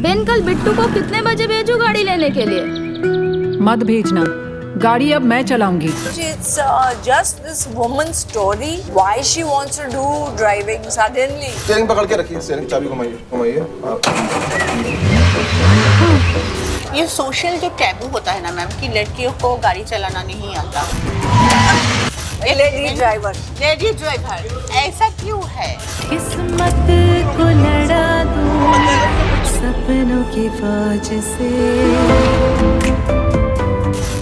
Ben कल बिट्टू को कितने बजे भेजूं गाड़ी लेने के लिए? मत भेजना, गाड़ी अब मैं चलाऊंगी। It's just this woman's story. Why she wants to do driving suddenly? Steering पकड़ के रखिए, स्टीयरिंग चाबी घुमाइए घुमाइए। ये सोशल जो टैबू होता है ना मैम कि लड़कियों को गाड़ी चलाना नहीं आता। Lady driver. लेडी ड्राइवर ऐसा क्यों है? किस्मत को लड़ा दूं सपनों की फौज से।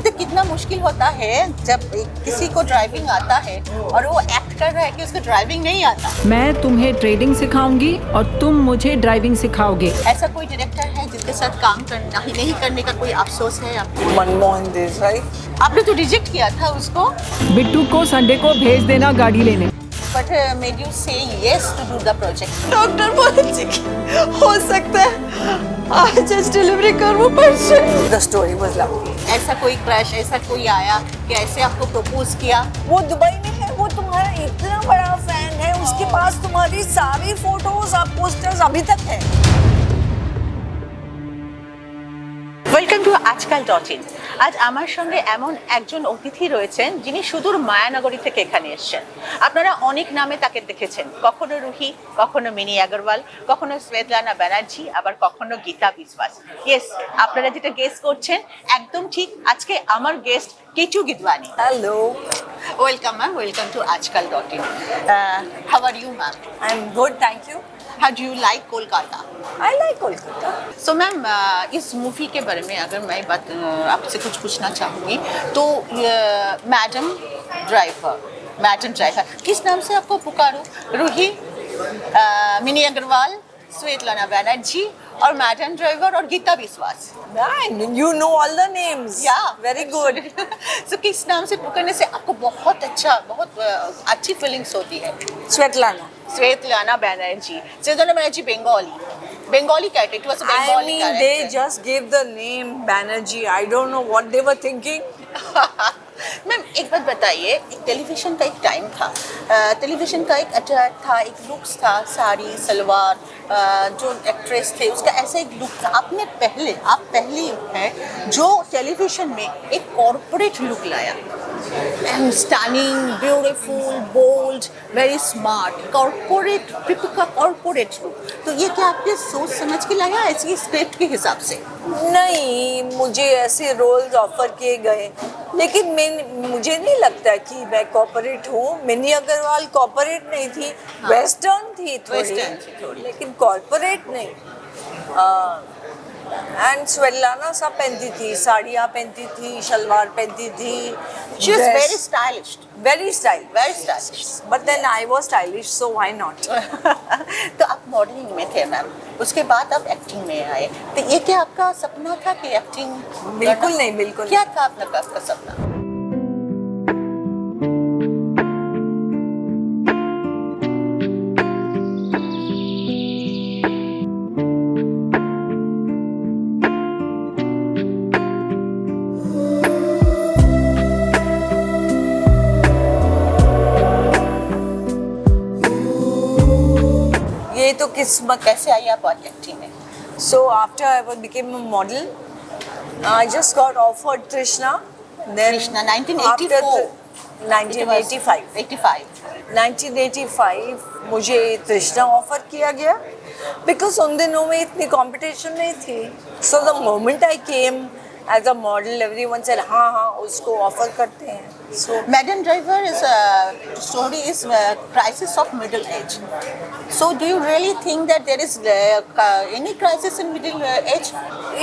तो कितना मुश्किल होता है जब किसी को ड्राइविंग आता है और वो एक्ट कर रहा है कि उसको ड्राइविंग नहीं आता। मैं तुम्हें ट्रेडिंग सिखाऊंगी और तुम मुझे ड्राइविंग सिखाओगे। ऐसा कोई डायरेक्टर है जिसके साथ काम करना ही नहीं करने का कोई अफसोस है आपको? मनमोहन देसाई. आपने तो रिजेक्ट किया था उसको, बिट्टू को संडे को भेज देना गाड़ी लेने। But made you say yes to do the project. Doctor बोले हो सकता है आज डिलीवरी करूं परसों. The story was lovely. ऐसा कोई क्रश, ऐसा कोई आया कि ऐसे आपको प्रपोज किया? वो दुबई में है, वो तुम्हारा इतना बड़ा फैन है, उसके पास तुम्हारी सारी फोटोज और पोस्टर्स अभी तक है. ওয়েলকাম টু আজকাল.in। আজ আমার সঙ্গে এমন একজন অতিথি রয়েছেন যিনি সুদূর মায়ানগরী থেকে এখানে এসেছেন। আপনারা অনেক নামে তাকে দেখেছেন, কখনো রুহি, কখনো মিনি আগরওয়াল, কখনো শ্বেতলানা ব্যানার্জি, আবার কখনো গীতা বিশ্বাস। ইয়েস, আপনারা যেটা গেস করছেন একদম ঠিক। আজকে আমার guest Kitu Gidwani. Hello, welcome ma'am, welcome to আজকাল.in। How are you ma'am? I'm good, thank you. How do you like Kolkata? I like Kolkata. So ma'am इस मूवी के बारे में अगर मैं आपसे कुछ पूछना चाहूँगी तो मैडम ड्राइवर किस नाम से आपको पुकारो? रूही, मिनी अग्रवाल, श्वेतलाना बैनर्जी और मैडम ड्राइवर और गीता विश्वास। You know all the names. Yeah, Very good. सो किस नाम से पुकारने से आपको बहुत अच्छी फीलिंग्स होती है? Svetlana. Svetlana Banerjee. Svetlana Banerjee Bengali character. It was a I Bengali mean, character. they just gave the name Banerjee. I don't know what they were thinking. Ma'am एक बात बताइए, एक टेलीविजन का एक टाइम था, टेलीविजन का एक अटैक था, एक लुक्स था, साड़ी सलवार, जो एक्ट्रेस थे उसका ऐसा एक लुक था। आप पहली है जो टेलीविजन में एक कॉर्पोरेट लुक लाया। Stunning, beautiful, bold, very smart, corporate, typical corporate look. तो ये क्या आपके सोच समझ के लाया ऐसी स्क्रिप्ट के हिसाब से? नहीं, मुझे ऐसे रोल्स ऑफर किए गए, लेकिन मुझे नहीं लगता कि मैं कॉर्पोरेट हूँ. मिनी अग्रवाल कॉर्पोरेट नहीं थी, वेस्टर्न थी थोड़ी, लेकिन कॉर्पोरेट नहीं. एंड स्वेतलाना सब पहनती थी, साड़ियाँ पहनती थी, शलवार पहनती थी. She was very stylish. Very stylish. But then I was stylish, so why not? तो आप मॉडलिंग में थे मैम, उसके बाद आप एक्टिंग में आए, तो ये क्या आपका सपना था कि एक्टिंग? बिल्कुल नहीं, बिल्कुल क्या था आपका सपना? ये तो किस्मत. कैसे आई आप एक्टिंग में? So after I became a model, I just got offered Trishna. Then Trishna, 1984. 1985. 1985 मुझे तृष्णा ऑफर किया गया, बिकॉज उन दिनों में इतनी कंपटीशन नहीं थी. So the moment I came as a model, everyone said हाँ उसको ऑफर करते हैं. So Madam Driver is story is crisis of middle age. So do you really think that there is any crisis in middle age?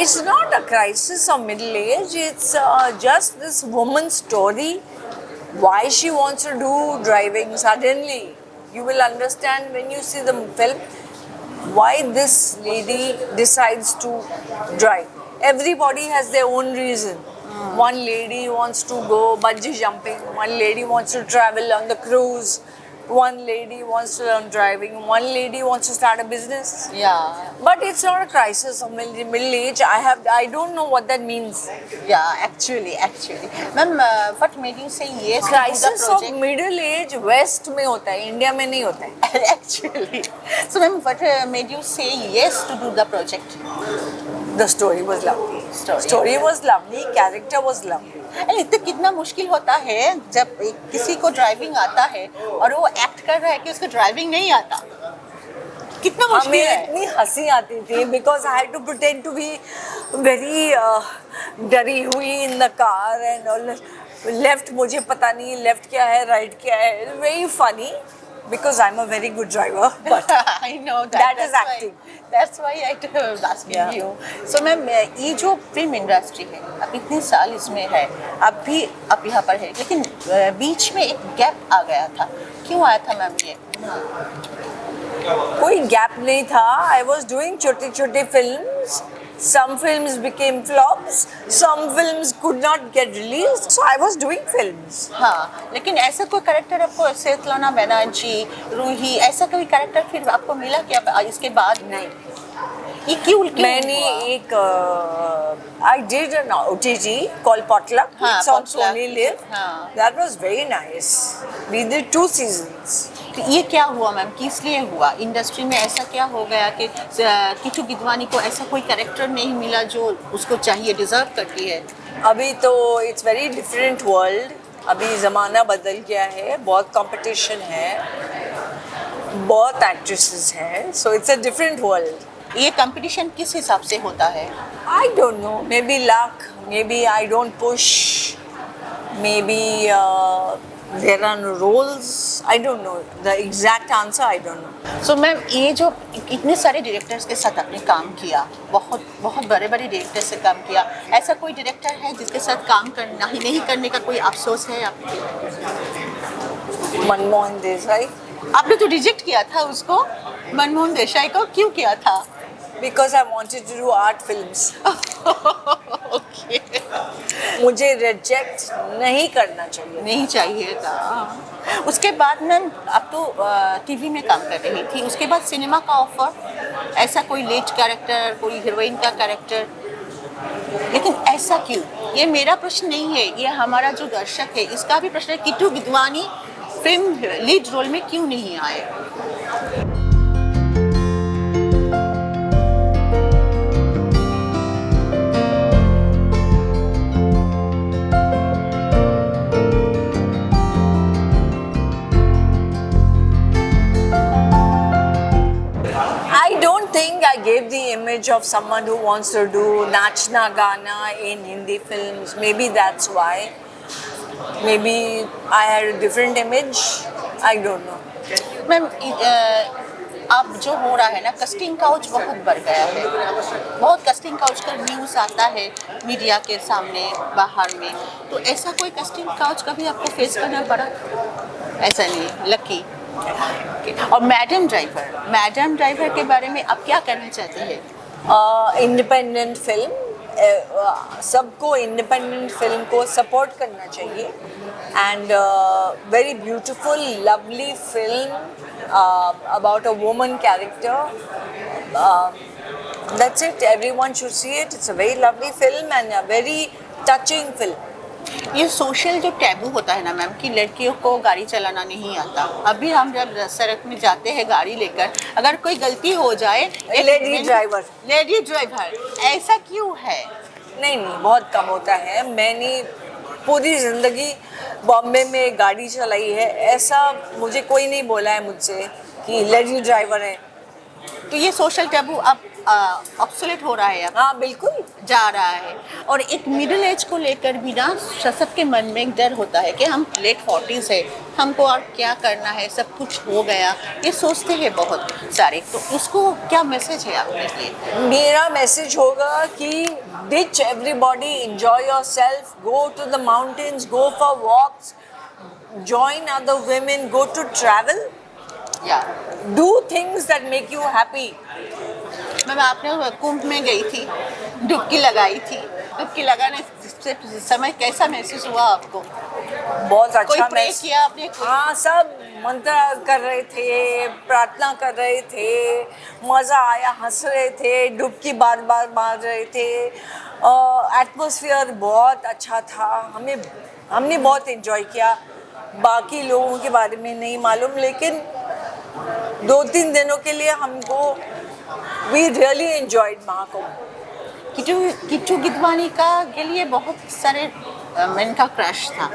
it's not a crisis of middle age. It's just this woman's story. Why she wants to do driving suddenly. You will understand when you see the film why this lady decides to drive. Everybody has their own reason. One lady wants to go bungee jumping, one lady wants to travel on the cruise, one lady wants to learn driving, one lady wants to start a business. Yeah, But it's not a crisis of middle age. I don't know what that means. yeah, actually. Ma'am, what made you say yes to Crisis the of project? middle age West में होता है, India में नहीं होता है. Actually. So, ma'am, what made you say yes to do the project? The story was lovely. Story was lovely. Character was lovely. अरे तो कितना मुश्किल होता है जब किसी को ड्राइविंग आता है और वो एक्ट कर रहा है कि उसको ड्राइविंग नहीं आता. कितना मुश्किल हमें है. इतनी हंसी आती थी because I had to pretend to be very डरी हुई in the car and all. Left मुझे पता नहीं left क्या है right क्या है. Very funny because I'm a very good driver. But I know that. That is that's acting. That's why I was asking Yeah. you. So ma'am ये जो film industry है अब इतने साल इसमें है अब भी आप यहाँ पर है लेकिन बीच में एक गैप आ गया था. क्यों आया था मैम ये? कोई गैप नहीं था. I was doing छोटे छोटे films. Some films became flops. Some films could not get released. So I was doing films. हाँ, लेकिन ऐसा कोई कैरेक्टर आपको सेतलाना बनर्जी, रूही ऐसा कोई कैरेक्टर फिर आपको मिला क्या इसके बाद? नहीं. ये क्यों मैंने हुआ? एक I did an OTT called Potluck. हाँ, It's on Potluck. Sony Live. हाँ. That was very nice. We did 2 seasons. तो ये क्या हुआ मैम, किस लिए हुआ? इंडस्ट्री में ऐसा क्या हो गया कि किटू गिदवानी को ऐसा कोई कैरेक्टर नहीं मिला जो उसको चाहिए, डिजर्व करती है? अभी तो इट्स वेरी डिफरेंट वर्ल्ड. अभी ज़माना बदल गया है. बहुत कंपटीशन है. बहुत एक्ट्रेसेस हैं. So it's a different world. ये कंपटीशन किस हिसाब से होता है? I don't know. Maybe luck. Maybe I don't push. Maybe there are no roles. I don't know. The exact answer I don't know. So ma'am ये जो इतने सारे डायरेक्टर्स के साथ आपने काम किया, बहुत बहुत बड़े बड़े डायरेक्टर से काम किया, ऐसा कोई डायरेक्टर है जिसके साथ काम करना ही नहीं करने का कोई अफसोस है आपको? मनमोहन देसाई. आपने तो रिजेक्ट किया था उसको, मनमोहन देसाई को. क्यों किया था? Because I wanted to do art films. Okay. मुझे रिजेक्ट नहीं करना चाहिए. नहीं चाहिए था. उसके बाद मैम आप तो टीवी में काम कर रही थी, उसके बाद सिनेमा का ऑफर, ऐसा कोई लेट कैरेक्टर, कोई हीरोइन का कैरेक्टर, लेकिन ऐसा क्यों? ये मेरा प्रश्न नहीं है, ये हमारा जो दर्शक है इसका भी प्रश्न है. Kitu Gidwani film lead role में क्यों नहीं आए? I don't think I gave the image of someone who wants to do Nachna Gana in Hindi films. Maybe that's why. Maybe I had a different image. I don't know. Ma'am अब जो हो रहा है ना, casting couch बहुत बढ़ गया है. बहुत कस्टिंग काउच का न्यूज़ आता है मीडिया के सामने बाहर में. तो ऐसा कोई कस्टिंग काउच कभी आपको फेस करना पड़ा? ऐसा नहीं, लकी. और मैडम ड्राइवर के बारे में आप क्या कहना चाहते हैं? Independent film. सबको इंडिपेंडेंट फिल्म को सपोर्ट करना चाहिए. And very beautiful lovely film about a woman character. That's it. Everyone should see it. It's a very lovely film and a very touching film. ये सोशल जो taboo होता है ना ma'am कि लड़कियों को गाड़ी चलाना नहीं आता. अभी हम जब सड़क में जाते हैं गाड़ी लेकर, अगर कोई गलती हो जाए, लेडी ड्राइवर ऐसा क्यों है? नहीं, बहुत कम होता है. मैंने पूरी ज़िंदगी बॉम्बे में गाड़ी चलाई है. ऐसा मुझे कोई नहीं बोला है मुझसे कि लेडी ड्राइवर है. तो ये सोशल टैबू अब ऑब्सोलेट हो रहा है, अब हाँ बिल्कुल जा रहा है. और एक मिडिल एज को लेकर भी ना सबके मन में एक डर होता है कि हम लेट 40s है, हमको और क्या करना है, सब कुछ हो गया, ये सोचते हैं बहुत सारे. तो इसको क्या मैसेज है आपके लिए? मेरा मैसेज होगा कि ditch everybody, enjoy yourself, go to the mountains, go for walks, join other women, go to travel, या do things that make you happy. Ma'am आपने कुंभ में गई थी, डुबकी लगाई थी, डुबकी लगाने उस समय कैसा महसूस हुआ आपको? बहुत कोई अच्छा प्रे किया आपने? हाँ, सब मंत्र कर रहे थे, प्रार्थना कर रहे थे, मज़ा आया, हंस रहे थे, डुबकी बार बार मार रहे थे। एटमॉस्फेयर बहुत अच्छा था, हमने बहुत एंजॉय किया। बाकी लोगों के बारे में नहीं मालूम, लेकिन 2-3 दिनों के लिए हमको we really enjoyed Mahakumbh. Kittu Gidwani का के लिए बहुत सारे मैन का क्रश था,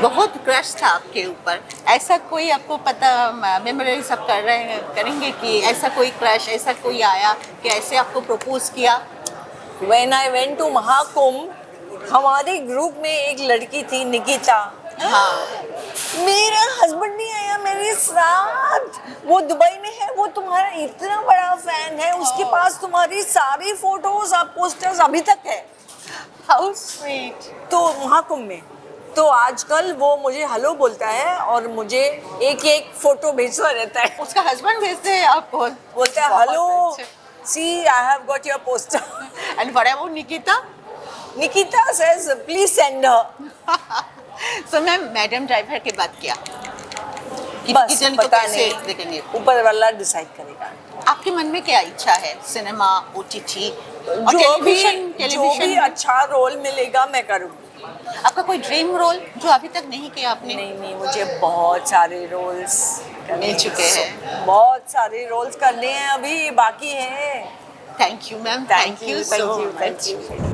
बहुत क्रश था आपके ऊपर। ऐसा कोई आपको पता मेमोरीज आप करेंगे कि ऐसा कोई क्रश, ऐसा कोई आया कि ऐसे आपको प्रपोज किया? When I went to Mahakumbh, हमारे ग्रुप में एक लड़की थी निकिता। हाँ, मेरा हस्बैंड नहीं आया मेरे साथ, वो दुबई में है, वो तुम्हारा इतना बड़ा फैन है, उसके पास तुम्हारी सारी फोटोज और पोस्टर्स अभी तक है। How sweet. तो महाकुंभ में तो आजकल वो मुझे हेलो बोलता है और मुझे एक फोटो भेजता रहता है। उसका हस्बैंड भेजते हैं आपको? बोलता है hello, see I have got your poster. And what about Nikita? Nikita says please send her. So ma'am, madam driver के बाद क्या? बस किचन को पता कैसे नहीं, देखेंगे? ऊपर वाला डिसाइड करेगा। आपके मन में क्या इच्छा है? सिनेमा, ओटीटी और जो भी टेलीविजन? अच्छा रोल मिलेगा मैं करूँगी। आपका कोई ड्रीम रोल जो अभी तक नहीं किया आपने? नहीं, मुझे बहुत सारे रोल्स मिल चुके हैं। बहुत सारे रोल्स करने हैं, अभी बाकी हैं। Thank you ma'am, thank you so much. Thank you.